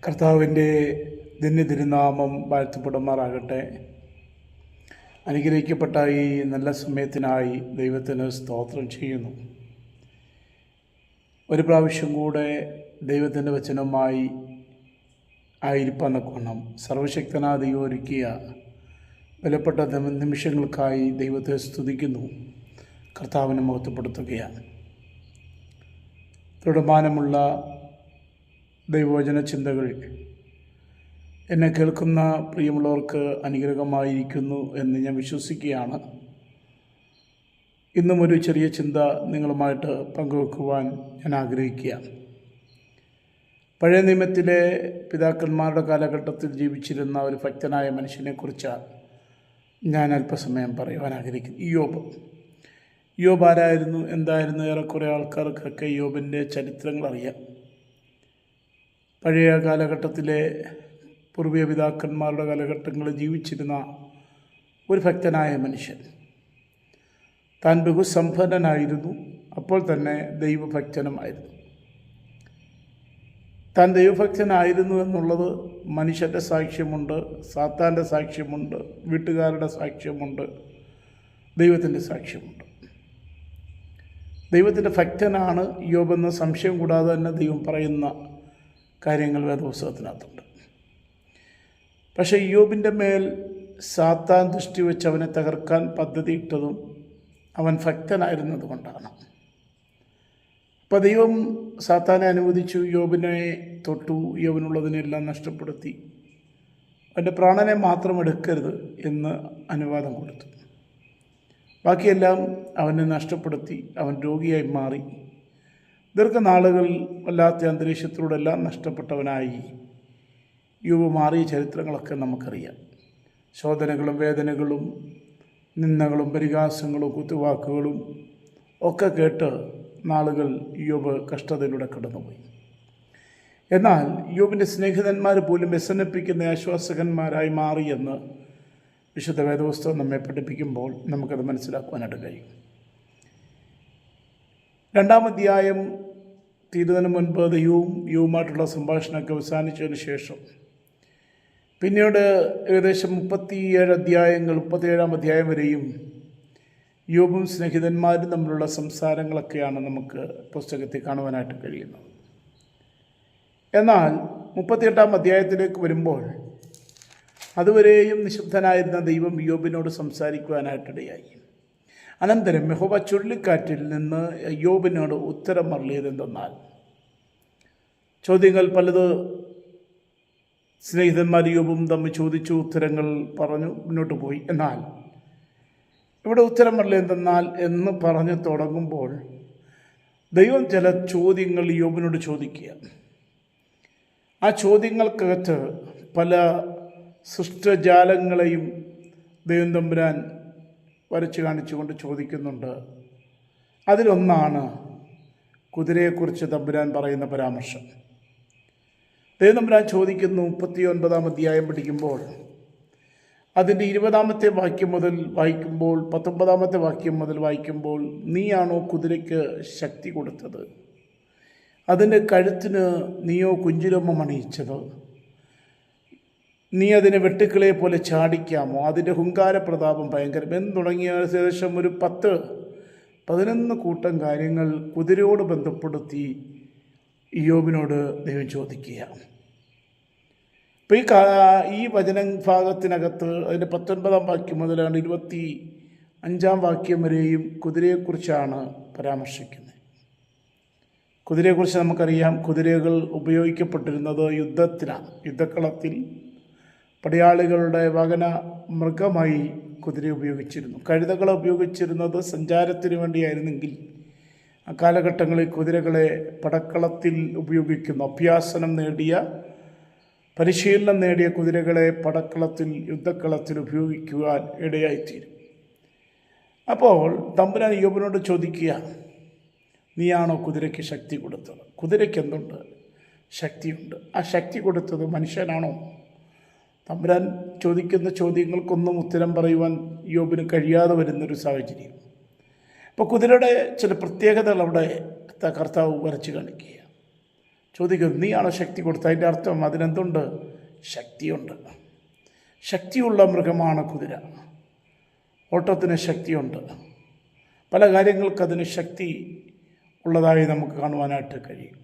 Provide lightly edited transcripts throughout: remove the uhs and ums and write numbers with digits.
കർത്താവിൻ്റെ തിരുനാമം വാഴ്ത്തപ്പെടുമാറാകട്ടെ. അനുഗ്രഹിക്കപ്പെട്ട ഈ നല്ല സമയത്തിനായി ദൈവത്തിന് സ്തോത്രം ചെയ്യുന്നു. ഒരു പ്രാവശ്യം കൂടെ ദൈവത്തിൻ്റെ വചനവുമായി ആയിരിപ്പന്നക്കൊണ്ണം സർവശക്തനായ ദൈവം ഒരുക്കിയ വിലപ്പെട്ട നിമിഷങ്ങൾക്കായി ദൈവത്തെ സ്തുതിക്കുന്നു, കർത്താവിനെ മഹത്വപ്പെടുത്തുകയാണ്. തുടർമാനമുള്ള ദൈവവചന ചിന്തകൾ എന്നെ കേൾക്കുന്ന പ്രിയമുള്ളവർക്ക് അനുഗ്രഹമായിരിക്കുന്നു എന്ന് ഞാൻ വിശ്വസിക്കുകയാണ്. ഇന്നും ഒരു ചെറിയ ചിന്ത നിങ്ങളുമായിട്ട് പങ്കുവെക്കുവാൻ ഞാൻ ആഗ്രഹിക്കുകയാണ്. പഴയ നിയമത്തിലെ പിതാക്കന്മാരുടെ കാലഘട്ടത്തിൽ ജീവിച്ചിരുന്ന ഒരു ഭക്തനായ മനുഷ്യനെക്കുറിച്ച് ഞാൻ അല്പസമയം പറയുവാൻ ആഗ്രഹിക്കുന്നു. ഇയ്യോബ് ആരായിരുന്നു, എന്തായിരുന്നു? ഏറെക്കുറെ ആൾക്കാർക്കൊക്കെ ഇയ്യോബിൻ്റെ ചരിത്രങ്ങൾ അറിയാം. പഴയ കാലഘട്ടത്തിലെ പൂർവ്വ പിതാക്കന്മാരുടെ കാലഘട്ടങ്ങളിൽ ജീവിച്ചിരുന്ന ഒരു ഭക്തനായ മനുഷ്യൻ. താൻ ബഹുസമ്പന്നനായിരുന്നു, അപ്പോൾ തന്നെ ദൈവഭക്തനുമായിരുന്നു. താൻ ദൈവഭക്തനായിരുന്നു എന്നുള്ളത് മനുഷ്യൻ്റെ സാക്ഷ്യമുണ്ട്, സാത്താൻ്റെ സാക്ഷ്യമുണ്ട്, വീട്ടുകാരുടെ സാക്ഷ്യമുണ്ട്, ദൈവത്തിൻ്റെ സാക്ഷ്യമുണ്ട്. ദൈവത്തിൻ്റെ ഭക്തനാണ് ഇയ്യോബെന്ന് സംശയം കൂടാതെ തന്നെ ദൈവം പറയുന്ന കാര്യങ്ങൾ വേദപുസ്തകത്തിനകത്തുണ്ട്. പക്ഷേ ഇയ്യോബിൻ്റെ മേൽ സാത്താൻ ദൃഷ്ടി വെച്ച് അവനെ തകർക്കാൻ പദ്ധതിയിട്ടതും അവൻ ഭക്തനായിരുന്നത് കൊണ്ടാണ്. അപ്പോൾ ദൈവം സാത്താനെ അനുവദിച്ചു, ഇയ്യോബിനെ തൊട്ടു, ഇയ്യോബിനുള്ളതിനെല്ലാം നഷ്ടപ്പെടുത്തി, അവൻ്റെ പ്രാണനെ മാത്രം എടുക്കരുത് എന്ന് അനുവാദം കൊടുത്തു. ബാക്കിയെല്ലാം അവനെ നഷ്ടപ്പെടുത്തി, അവൻ രോഗിയായി മാറി. ദീർഘനാളുകൾ വല്ലാത്ത അന്തരീക്ഷത്തിലൂടെ എല്ലാം നഷ്ടപ്പെട്ടവനായി ഇയ്യോബ് മാറിയ ചരിത്രങ്ങളൊക്കെ നമുക്കറിയാം. ശോധനകളും വേദനകളും നിന്ദകളും പരിഹാസങ്ങളും കുത്തുവാക്കുകളും ഒക്കെ കേട്ട് നാളുകൾ ഇയ്യോബ് കഷ്ടതയിലൂടെ കടന്നുപോയി. എന്നാൽ ഇയ്യോബിൻ്റെ സ്നേഹിതന്മാർ പോലും വ്യസനിപ്പിക്കുന്ന ആശ്വാസകന്മാരായി മാറിയെന്ന് വിശുദ്ധ വേദപുസ്തകം നമ്മെ പഠിപ്പിക്കുമ്പോൾ നമുക്കത് മനസ്സിലാക്കുവാനായിട്ട് കഴിയും. 2-ാം അധ്യായം തീരുന്നതിന് മുൻപ് ദൈവവുമായിട്ടുള്ള സംഭാഷണമൊക്കെ അവസാനിച്ചതിന് ശേഷം പിന്നീട് ഏകദേശം 37-ാം അധ്യായം വരെയും ഇയ്യോബും സ്നേഹിതന്മാരും തമ്മിലുള്ള സംസാരങ്ങളൊക്കെയാണ് നമുക്ക് പുസ്തകത്തിൽ കാണുവാനായിട്ട് കഴിയുന്നത്. എന്നാൽ 38-ാം അധ്യായത്തിലേക്ക് വരുമ്പോൾ അതുവരെയും നിശബ്ദനായിരുന്ന ദൈവം ഇയ്യോബിനോട് സംസാരിക്കുവാനായിട്ടിടയായി. അനന്തരം യഹോവ ചുഴലിക്കാറ്റിൽ നിന്ന് ഇയ്യോബിനോട് ഉത്തരം അരുളിയതെന്തെന്നാൽ, ചോദ്യങ്ങൾ പലത് സ്നേഹിതന്മാർ ഇയ്യോബും തമ്മിൽ ചോദിച്ചു, ഉത്തരങ്ങൾ പറഞ്ഞു, മുന്നോട്ട് പോയി. എന്നാൽ ഇവിടെ ഉത്തരം അരുളിയതെന്തെന്നാൽ എന്ന് പറഞ്ഞു തുടങ്ങുമ്പോൾ ദൈവം ചില ചോദ്യങ്ങൾ ഇയ്യോബിനോട് ചോദിക്കുക. ആ ചോദ്യങ്ങൾക്കകത്ത് പല സൃഷ്ടജാലങ്ങളെയും ദൈവം തമ്പുരാൻ വരച്ച് കാണിച്ചുകൊണ്ട് ചോദിക്കുന്നുണ്ട്. അതിലൊന്നാണ് കുതിരയെക്കുറിച്ച് തമ്പുരാൻ പറയുന്ന പരാമർശം. ദൈവം തമ്പുരാൻ ചോദിക്കുന്നു, 39-ാം അധ്യായം പഠിക്കുമ്പോൾ അതിൻ്റെ 20-ാമത്തെ വാക്യം മുതൽ വായിക്കുമ്പോൾ 19-ാമത്തെ വാക്യം മുതൽ വായിക്കുമ്പോൾ, നീയാണോ കുതിരയ്ക്ക് ശക്തി കൊടുത്തത്? അതിൻ്റെ കഴുത്തിന് നീയോ കുഞ്ചിലമ്മ അണിയിച്ചത്? നീ അതിനെ വെട്ടുക്കിളയെ പോലെ ചാടിക്കാമോ? അതിൻ്റെ ഹുങ്കാരപ്രതാപം ഭയങ്കരം എന്ന് തുടങ്ങിയ ശേഷം ഒരു 10-11 കൂട്ടം കാര്യങ്ങൾ കുതിരയോട് ബന്ധപ്പെടുത്തി ഇയ്യോബിനോട് ദൈവം ചോദിക്കുക. അപ്പോൾ ഈ വചന ഭാഗത്തിനകത്ത് അതിൻ്റെ 19-ാം വാക്യം മുതലാണ് 25-ാം വാക്യം വരെയും കുതിരയെക്കുറിച്ചാണ് പരാമർശിക്കുന്നത്. കുതിരയെക്കുറിച്ച് നമുക്കറിയാം, കുതിരകൾ ഉപയോഗിക്കപ്പെട്ടിരുന്നത് യുദ്ധത്തിനാണ്. യുദ്ധക്കളത്തിൽ പടയാളികളുടെ വാഹന മൃഗമായി കുതിര ഉപയോഗിച്ചിരുന്നു. കഴുതകളെ ഉപയോഗിച്ചിരുന്നത് സഞ്ചാരത്തിന് വേണ്ടിയായിരുന്നെങ്കിൽ അക്കാലഘട്ടങ്ങളിൽ കുതിരകളെ പടക്കളത്തിൽ ഉപയോഗിക്കുന്നു. അഭ്യാസനം നേടിയ, പരിശീലനം നേടിയ കുതിരകളെ പടക്കളത്തിൽ, യുദ്ധക്കളത്തിൽ ഉപയോഗിക്കുവാൻ ഇടയായിത്തീരും. അപ്പോൾ തമ്പുരാൻ ഇയ്യോബിനോട് ചോദിക്കുക, നീയാണോ കുതിരയ്ക്ക് ശക്തി കൊടുത്തത്? കുതിരയ്ക്ക് എന്തുണ്ട്? ശക്തിയുണ്ട്. ആ ശക്തി കൊടുത്തത് മനുഷ്യനാണോ? തമ്പുരാൻ ചോദിക്കുന്ന ചോദ്യങ്ങൾക്കൊന്നും ഉത്തരം പറയുവാൻ ഇയ്യോബിന് കഴിയാതെ വരുന്നൊരു സാഹചര്യം. അപ്പോൾ കുതിരയുടെ ചില പ്രത്യേകതകൾ അവിടെ കർത്താവ് വരച്ച് കാണിക്കുക. ചോദിക്കുന്നു, നീയാണോ ശക്തി കൊടുത്തത്? അതിൻ്റെ അർത്ഥം അതിനെന്തുണ്ട്? ശക്തിയുണ്ട്. ശക്തിയുള്ള മൃഗമാണ് കുതിര. ഓട്ടത്തിന് ശക്തിയുണ്ട്. പല കാര്യങ്ങൾക്കതിന് ശക്തി ഉള്ളതായി നമുക്ക് കാണുവാനായിട്ട് കഴിയും.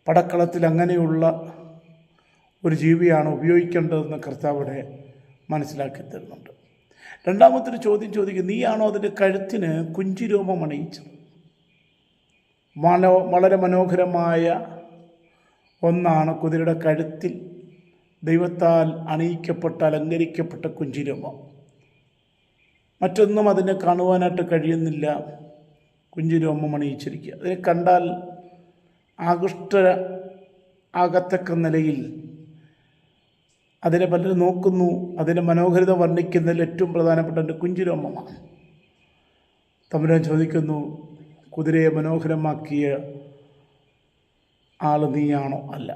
പടക്കളത്തിൽ അങ്ങനെയുള്ള ഒരു ജീവിയാണ് ഉപയോഗിക്കേണ്ടതെന്ന് കർത്താവിടെ മനസ്സിലാക്കി തരുന്നുണ്ട്. രണ്ടാമത്തൊരു ചോദ്യം ചോദിക്കും, നീയാണോ അതിൻ്റെ കഴുത്തിന് കുഞ്ചിരോമം അണിയിച്ചത്? വളരെ മനോഹരമായ ഒന്നാണ് കുതിരയുടെ കഴുത്തിൽ ദൈവത്താൽ അണിയിക്കപ്പെട്ട അലങ്കരിക്കപ്പെട്ട കുഞ്ചിരോമം. മറ്റൊന്നും അതിനെ കാണുവാനായിട്ട് കഴിയുന്നില്ല. കുഞ്ചിരോമം അണിയിച്ചിരിക്കുക. അതിനെ കണ്ടാൽ ആകത്തക്ക നിലയിൽ അതിനെ പലരും നോക്കുന്നു. അതിൻ്റെ മനോഹരിത വർണ്ണിക്കുന്നതിൽ ഏറ്റവും പ്രധാനപ്പെട്ട എൻ്റെ കുഞ്ചിരോമമാണ്. തമ്പുരാൻ ചോദിക്കുന്നു, കുതിരയെ മനോഹരമാക്കിയ ആൾ നീയാണോ? അല്ല,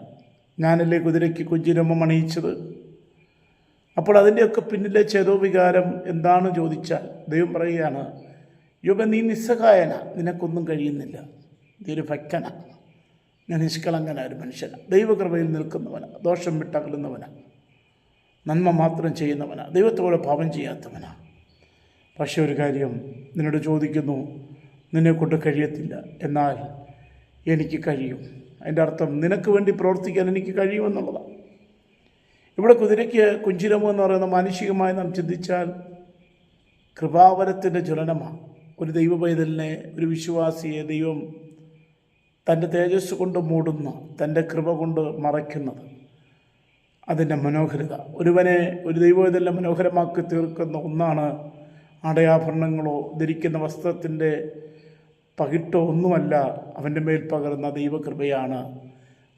ഞാനല്ലേ കുതിരയ്ക്ക് കുഞ്ചിരോമം അണിയിച്ചത്. അപ്പോൾ അതിൻ്റെയൊക്കെ പിന്നിലെ ചേതോവികാരം എന്താണ് ചോദിച്ചാൽ ദൈവം പറയുകയാണ്, യോബേ, നീ നിസ്സഹായന, നിനക്കൊന്നും കഴിയുന്നില്ല, നീ ഒരു ഭക്തന, ഞാൻ നിഷ്കളങ്കനായ ഒരു മനുഷ്യനാണ്, ദൈവകൃപയിൽ നിൽക്കുന്നവനാണ്, ദോഷം വിട്ടകലുന്നവനാണ്, നന്മ മാത്രം ചെയ്യുന്നവനാണ്, ദൈവത്തോടെ പാപം ചെയ്യാത്തവനാണ്. പക്ഷേ ഒരു കാര്യം നിന്നോട് ചോദിക്കുന്നു, നിന്നെക്കൊണ്ട് കഴിയത്തില്ല, എന്നാൽ എനിക്ക് കഴിയും. അതിൻ്റെ അർത്ഥം നിനക്ക് വേണ്ടി പ്രവർത്തിക്കാൻ എനിക്ക് കഴിയുമെന്നുള്ളതാണ്. ഇവിടെ കുതിരയ്ക്ക് കുഞ്ചിരോമം എന്ന് പറയുന്ന മാനുഷികമായി നാം ചിന്തിച്ചാൽ കൃപാവരത്തിൻ്റെ ജ്വലനമാണ്. ഒരു ദൈവ പൈതലിനെ, ഒരു വിശ്വാസിയെ ദൈവം തൻ്റെ തേജസ് കൊണ്ട് മൂടുന്ന, തൻ്റെ കൃപ കൊണ്ട് മറയ്ക്കുന്നത്, അതിൻ്റെ മനോഹരത. ഒരുവനെ, ഒരു ദൈവപൈതലിനെ മനോഹരമാക്കി തീർക്കുന്ന ഒന്നാണ് ആടയാഭരണങ്ങളോ ധരിക്കുന്ന വസ്ത്രത്തിൻ്റെ പകിട്ടോ ഒന്നുമല്ല, അവൻ്റെ മേൽ പകർന്ന ദൈവകൃപയാണ്.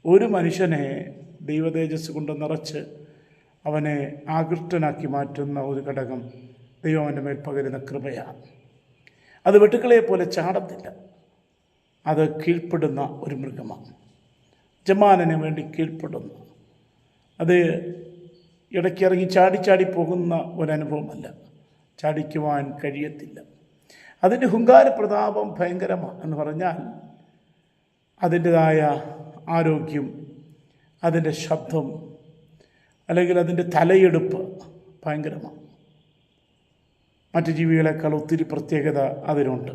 ഒരു മനുഷ്യനെ ദൈവതേജസ് കൊണ്ട് നിറച്ച് അവനെ ആകൃഷ്ടനാക്കി മാറ്റുന്ന ഒരു ഘടകം ദൈവം അവൻ്റെ മേൽ പകരുന്ന കൃപയാണ്. അത് വെട്ടുക്കളയെ പോലെ ചാടത്തില്ല, അത് കീഴ്പ്പെടുന്ന ഒരു മൃഗമാണ്. യജമാനന് വേണ്ടി കീഴ്പ്പെടുന്നു. അത് ഇടയ്ക്കിറങ്ങി ചാടി പോകുന്ന ഒരനുഭവമല്ല, ചാടിക്കുവാൻ കഴിയത്തില്ല. അതിൻ്റെ ഹുങ്കാര പ്രതാപം ഭയങ്കരമാണ് എന്ന് പറഞ്ഞാൽ അതിൻ്റെതായ ആരോഗ്യം, അതിൻ്റെ ശബ്ദം, അല്ലെങ്കിൽ അതിൻ്റെ തലയെടുപ്പ് ഭയങ്കരമാണ്. മറ്റു ജീവികളെക്കാൾ ഒത്തിരി പ്രത്യേകത അതിനുണ്ട്.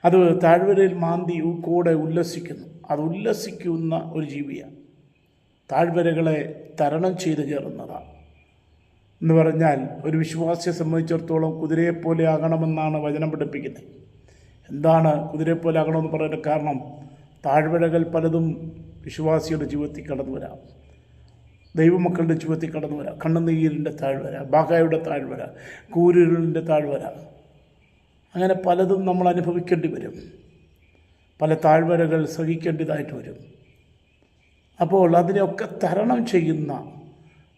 അത് താഴ്വരയിൽ മാന്തി കൂടെ ഉല്ലസിക്കുന്നു. അത് ഉല്ലസിക്കുന്ന ഒരു ജീവിയാണ്. താഴ്വരകളെ തരണം ചെയ്ത് കയറുന്നതാണ്. എന്ന് പറഞ്ഞാൽ ഒരു വിശ്വാസിയെ സംബന്ധിച്ചിടത്തോളം കുതിരയെപ്പോലെ ആകണമെന്നാണ് വചനം പഠിപ്പിക്കുന്നത്. എന്താണ് കുതിരയെപ്പോലെ ആകണമെന്ന് പറയുന്ന കാരണം? താഴ്വരകൾ പലതും വിശ്വാസിയുടെ ജീവിതത്തിൽ കടന്നു വരാം, ദൈവമക്കളുടെ ജീവിതത്തിൽ കടന്നു വരാം. കണ്ണുനീരിൻ്റെ താഴ്വര, ബാഗായുടെ താഴ്വര, കൂരിരുളിൻ്റെ താഴ്വര, അങ്ങനെ പലതും നമ്മൾ അനുഭവിക്കേണ്ടി വരും. പല താഴ്വരകൾ സഹിക്കേണ്ടതായിട്ട് വരും. അപ്പോൾ അതിനെയൊക്കെ തരണം ചെയ്യുന്ന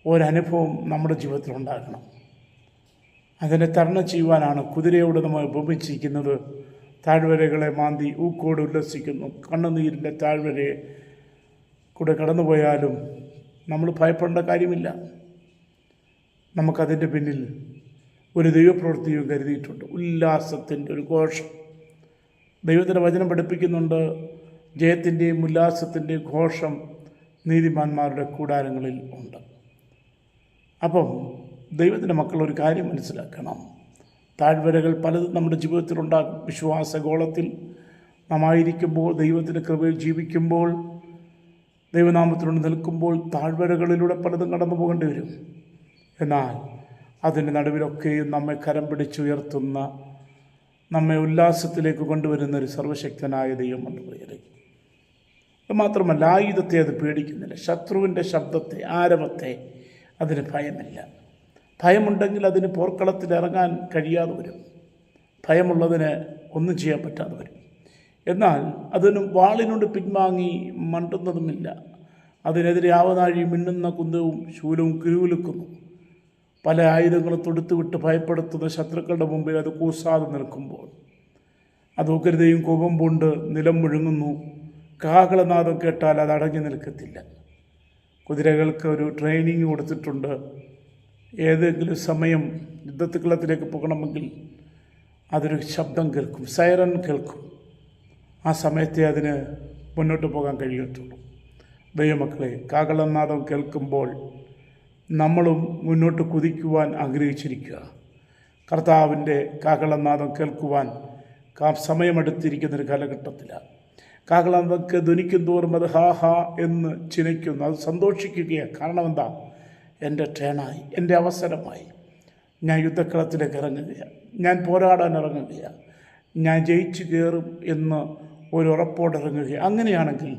ഒരനുഭവം നമ്മുടെ ജീവിതത്തിൽ ഉണ്ടാകണം. അതിനെ തരണം ചെയ്യുവാനാണ് കുതിരയോട് നമ്മൾ ഉപമിച്ചിരിക്കുന്നത്. താഴ്വരകളെ മാന്തി ഊക്കോട് ഉല്ലസിക്കുന്നു. കണ്ണുനീരിൻ്റെ താഴ്വരയെ കൂടെ കടന്നുപോയാലും നമ്മൾ ഭയപ്പെടേണ്ട കാര്യമില്ല. നമുക്കതിൻ്റെ പിന്നിൽ ഒരു ദൈവപ്രവൃത്തിയും കരുതിയിട്ടുണ്ട്. ഉല്ലാസത്തിൻ്റെ ഒരു ഘോഷം ദൈവത്തിൻ്റെ വചനം പഠിപ്പിക്കുന്നുണ്ട്. ജയത്തിൻ്റെയും ഉല്ലാസത്തിൻ്റെയും ഘോഷം നീതിമാന്മാരുടെ കൂടാരങ്ങളിൽ ഉണ്ട്. അപ്പം ദൈവത്തിൻ്റെ മക്കൾ ഒരു കാര്യം മനസ്സിലാക്കണം. താഴ്വരകൾ പലതും നമ്മുടെ ജീവിതത്തിലുണ്ടാകും. വിശ്വാസഗോളത്തിൽ നാം ആയിരിക്കുമ്പോൾ, ദൈവത്തിൻ്റെ കൃപയിൽ ജീവിക്കുമ്പോൾ, ദൈവനാമത്തിലൂടെ നിൽക്കുമ്പോൾ താഴ്വരകളിലൂടെ പലതും കടന്നു പോകേണ്ടി വരും. എന്നാൽ അതിൻ്റെ നടുവിലൊക്കെയും നമ്മെ കരം പിടിച്ചുയർത്തുന്ന, നമ്മെ ഉല്ലാസത്തിലേക്ക് കൊണ്ടുവരുന്ന ഒരു സർവശക്തനായ ദൈവമുണ്ട് പ്രിയരെ. അതുമാത്രമല്ല, ആയുധത്തെ അത് പേടിക്കുന്നില്ല. ശത്രുവിൻ്റെ ശബ്ദത്തെ, ആരവത്തെ അതിന് ഭയമില്ല. ഭയമുണ്ടെങ്കിൽ അതിന് പോർക്കളത്തിൽ ഇറങ്ങാൻ കഴിയാതെ വരും. ഭയമുള്ളതിന് ഒന്നും ചെയ്യാൻ പറ്റാതെ വരും. എന്നാൽ അതിന് വാളിനോട് പിൻവാങ്ങി മണ്ടുന്നതുമില്ല. അതിനെതിരെ ആവനാഴി മിന്നുന്ന കുന്തവും ശൂലവും കിരുവിലുക്കുന്നു. പല ആയുധങ്ങളും തൊടുത്തുവിട്ട് ഭയപ്പെടുത്തുന്ന ശത്രുക്കളുടെ മുമ്പിൽ അത് കൂസാതെ നിൽക്കുമ്പോൾ, അത് ഉഗ്രതയും കോപം കൊണ്ട് നിലം മുഴുങ്ങുന്നു. കാഹളനാദം കേട്ടാൽ അത് അടങ്ങി നിൽക്കത്തില്ല. കുതിരകൾക്ക് ഒരു ട്രെയിനിങ് കൊടുത്തിട്ടുണ്ട്. ഏതെങ്കിലും സമയം യുദ്ധത്തിക്കളത്തിലേക്ക് പോകണമെങ്കിൽ അതൊരു ശബ്ദം കേൾക്കും, സൈറൻ കേൾക്കും. ആ സമയത്തെ അതിന് മുന്നോട്ട് പോകാൻ കഴിയത്തുള്ളൂ. ദൈവമക്കളെ, കാഹളനാദം കേൾക്കുമ്പോൾ നമ്മളും മുന്നോട്ട് കുതിക്കുവാൻ ആഗ്രഹിച്ചിരിക്കുക. കർത്താവിൻ്റെ കാഹളനാദം കേൾക്കുവാൻ സമയമെടുത്തിരിക്കുന്നൊരു കാലഘട്ടത്തിലാണ്. കാഹളനാദമൊക്കെ ധ്വനിക്കും തോറും അത് ഹാ ഹാ എന്ന് ചിനയ്ക്കുന്നു, അത് സന്തോഷിക്കുകയാണ്. കാരണം എന്താ? എൻ്റെ ട്രേണായി, എൻ്റെ അവസരമായി. ഞാൻ യുദ്ധക്കളത്തിലേക്ക് ഇറങ്ങുകയാണ്, ഞാൻ പോരാടാൻ ഇറങ്ങുകയാണ്, ഞാൻ ജയിച്ചു കയറും എന്ന് ഒരു ഉറപ്പോടെ ഇറങ്ങുകയാണ്. അങ്ങനെയാണെങ്കിൽ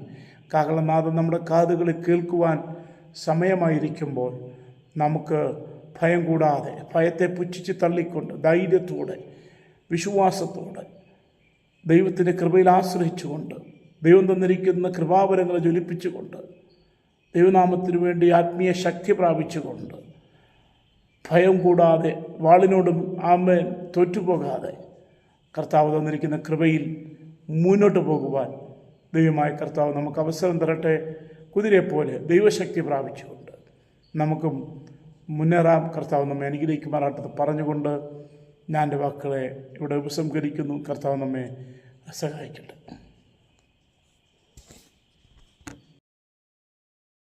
കാഹളനാദം നമ്മുടെ കാതുകളിൽ കേൾക്കുവാൻ സമയമായിരിക്കുമ്പോൾ നമുക്ക് ഭയം കൂടാതെ, ഭയത്തെ പുച്ഛിച്ച് തള്ളിക്കൊണ്ട്, ധൈര്യത്തോടെ, വിശ്വാസത്തോടെ, ദൈവത്തിൻ്റെ കൃപയിൽ ആശ്രയിച്ചുകൊണ്ട്, ദൈവം തന്നിരിക്കുന്ന കൃപാവരങ്ങളെ ജ്വലിപ്പിച്ചുകൊണ്ട്, ദൈവനാമത്തിനു വേണ്ടി ആത്മീയ ശക്തി പ്രാപിച്ചുകൊണ്ട്, ഭയം കൂടാതെ, വാളിനോടും ആമേൻ തോറ്റുപോകാതെ, കർത്താവ് തന്നിരിക്കുന്ന കൃപയിൽ മുന്നോട്ട് പോകുവാൻ ദൈവമായ കർത്താവ് നമുക്ക് അവസരം തരട്ടെ. കുതിരയെപ്പോലെ ദൈവശക്തി പ്രാപിച്ചുകൊണ്ട് നമുക്കും മുന്നേറാം. കർത്താവ് നമ്മെ അനുഗ്രഹിക്കുമാറാട്ടത് പറഞ്ഞുകൊണ്ട് ഞാൻ എൻ്റെ വാക്കുകളെ ഇവിടെ ഉപസംഹരിക്കുന്നു. കർത്താവ് നമ്മെ സഹായിക്കട്ടെ.